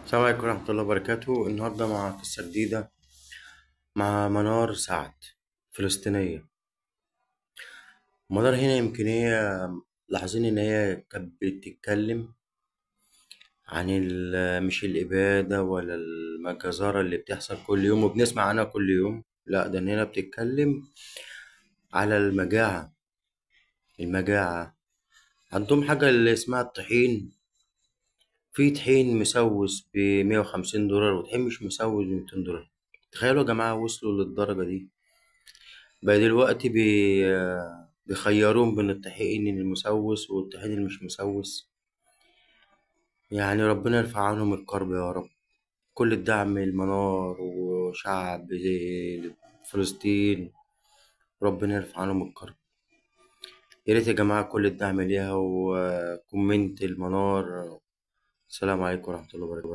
السلام عليكم ورحمة الله وبركاته. النهاردة مع قصة جديدة مع منار سعد، فلسطينية. منار هنا يمكن هي لاحظين إن هي كانت بتتكلم عن مش الإبادة ولا المجازرة اللي بتحصل كل يوم وبنسمع عنها كل يوم، لأ ده هنا بتتكلم على المجاعة. عندهم حاجة اللي اسمها الطحين. في طحين مسوس ب150 دولار وطحين مش مسوس ب200 دولار. تخيلوا يا جماعة وصلوا للدرجة دي. بقى دلوقتي بيخيروهم بين الطحين المسوس والطحين اللي مش مسوس. يعني ربنا يرفع عنهم الكرب يا رب. كل الدعم للمنار وشعب فلسطين، ربنا يرفع عنهم الكرب. يا ريت يا جماعة كل الدعم ليها وكومنت المنار. السلام عليكم ورحمة الله وبركاته.